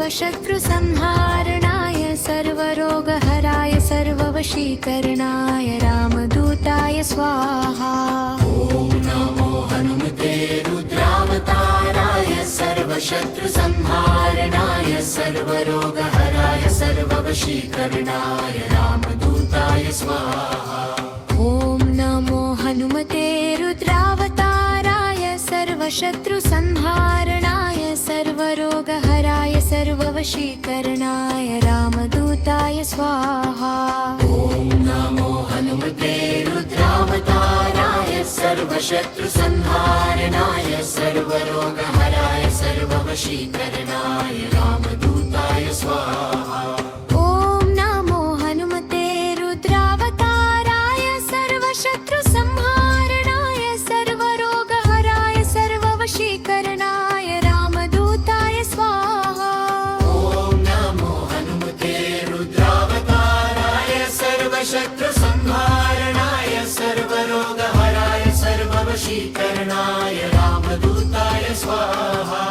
सर्वशत्रुसंहारणाय सर्वरोगहराय सर्ववशीकरणाय रामदूताय स्वाहा। ॐ नमो हनुमते रुद्रावताराय सर्वशत्रुसंहारणाय सर्वरोगहराय सर्ववशीकरणाय रामदूताय स्वाहा। ॐ नमो हनुमते रुद्रावताराय सर्वशत्रुसंहारणाय सर्वरोगहराय सर्ववशीकरणाय रामदूताय स्वाहा। ॐ नमो हनुमते रुद्रावताराय सर्वशत्रुसंहारणाय सर्वरोगहराय सर्ववशीकरणाय रामदूताय स्वाहा। ॐ नमो हनुमते रुद्रावताराय सर्वशत्रुसंहारणाय सर्वरोगहराय सर्ववशीकरणाय रामदूताय स्वाहा। ॐ नमो हनुमते रुद्रावताराय सर्वशत्रुसंहारणाय सर्वरोगहराय सर्ववशीकरणाय रामदूताय स्वाहा।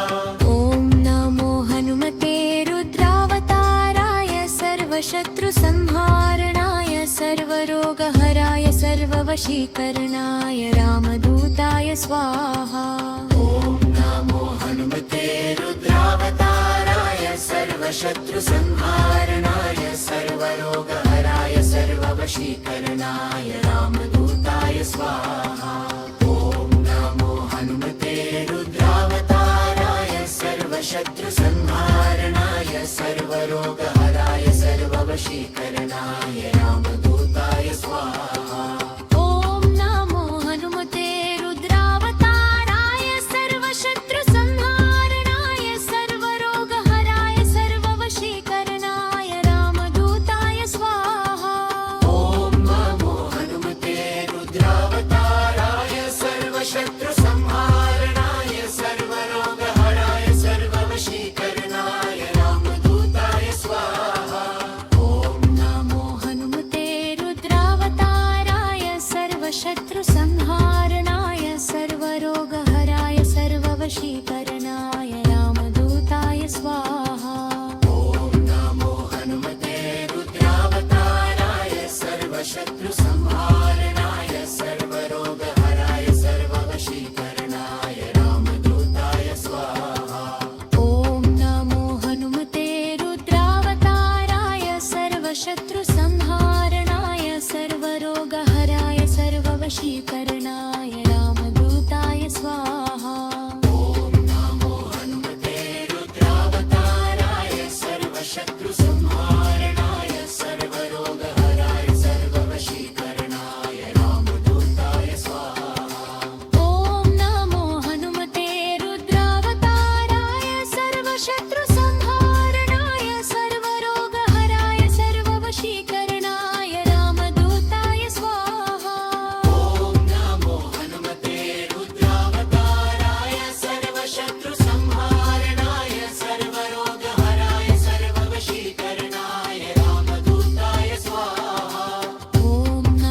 ॐ नमो हनुमते रुद्रावताराय सर्वशत्रुसंहारणाय सर्वरोगहराय सर्ववशीकरणाय रामदूताय स्वाहा। ॐ नमो हनुमते रुद्रावताराय सर्वशत्रुसंहारणाय सर्वरोगहराय सर्ववशीकरणाय रामदूताय स्वाहा। ॐ नमो हनुमते रुद्रावताराय सर्वशत्रुसंहारणाय सर्वरोगहराय सर्ववशीकरणाय रामदूताय स्वाहा। ॐ नमो हनुमते रुद्रावताराय सर्वशत्रुसंहारणाय सर्वरोगहराय सर्ववशीकरणाय रामदूताय स्वाहा। ॐ नमो हनुमते रुद्रावताराय सर्वशत्रुसंहारणाय सर्वरोगहराय सर्ववशीकरणाय रामदूताय स्वाहा। ॐ नमो हनुमते रुद्रावताराय सर्वशत्रुसंहारणाय सर्वरोगहराय सर्ववशीकरणाय रामदूताय स्वाहा। ॐ नमो हनुमते रुद्रावताराय सर्वशत्रुसंहारणाय सर्वरोगहराय सर्ववशीकरणाय रामदूताय स्वाहा। ॐ नमो हनुमते रुद्रावताराय सर्वशत्रुसंहारणाय सर्वरोगहराय सर्ववशीकरणाय रामदूताय स्वाहा। ॐ नमो हनुमते रुद्रावताराय सर्वशत्रुसंहारणाय सर्वरोगहराय सर्ववशीकरणाय रामदूताय स्वाहा। ॐ नमो हनुमते रुद्रावताराय सर्वशत्रुसंहारणाय सर्वरोगहराय सर्ववशीकरणाय रामदूताय स्वाहा। ॐ नमो हनुमते रुद्रावताराय सर्वशत्रुसंहारणाय सर्वरोगहराय सर्ववशीकरणाय रामदूताय स्वाहा। ॐ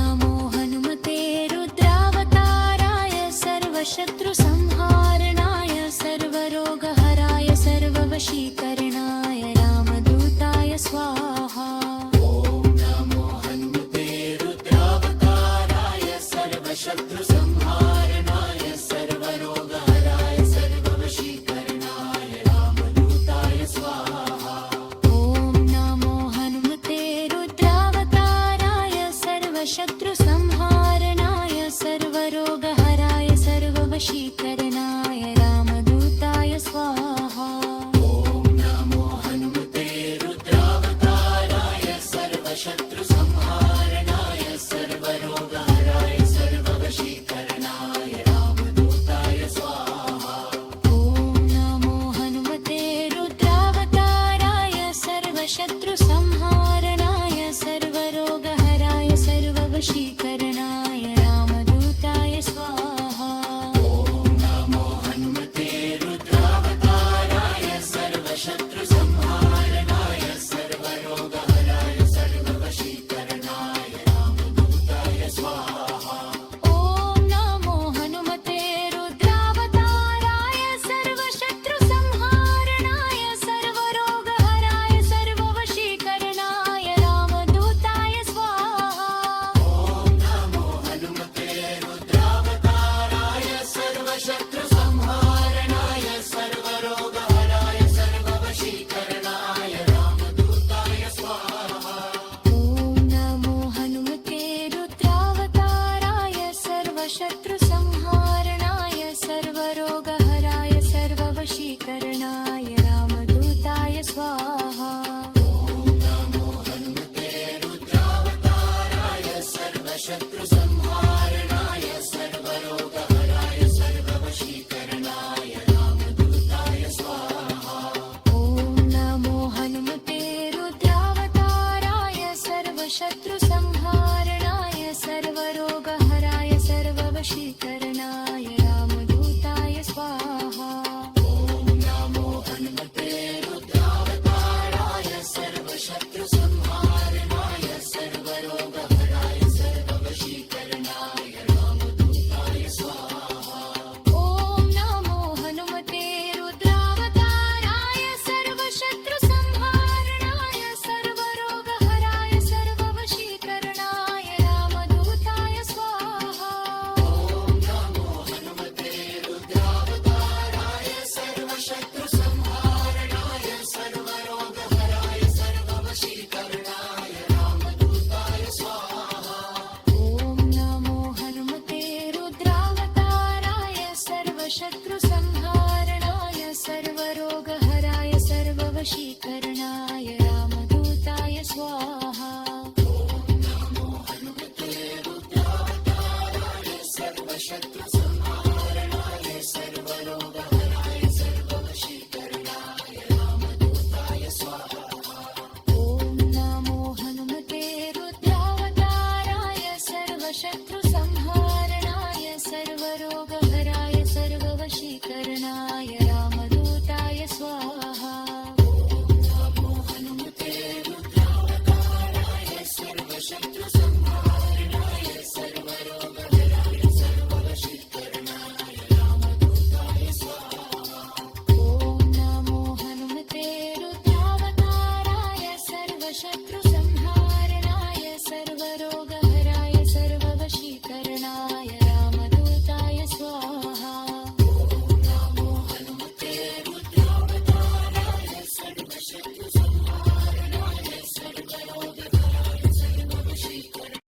नमो हनुमते रुद्रावताराय सर्वशत्रुसंहारणाय सर्वरोगहराय सर्ववशीकरणाय रामदूताय स्वाहा। ॐ नमो हनुमते रुद्रावताराय सर्वशत्रुसंहारणाय सर्वरोगहराय सर्ववशीकरणाय रामदूताय स्वाहा। ॐ नमो हनुमते रुद्रावताराय सर्वशत्रुसंहारणाय सर्वरोगहराय सर्ववशीकरणाय रामदूताय स्वाहा। ॐ नमो हनुमते रुद्रावताराय सर्वशत्रुसंहारणाय सर्वरोगहराय सर्ववशीकरणाय रामदूताय स्वाहा। ॐ नमो हनुमते रुद्रावताराय सर्वशत्रुसंहारणाय सर्वरोगहराय सर्ववशीकरणाय रामदूताय स्वाहा। ॐ नमो हनुमते रुद्रावताराय सर्वशत्रुसंहारणाय सर्वरोगहराय सर्ववशीकरणाय रामदूताय स्वाहा। ॐ नमो हनुमते रुद्रावताराय सर्वशत्रुसंहारणाय सर्वरोगहराय शत्रुसंहाराय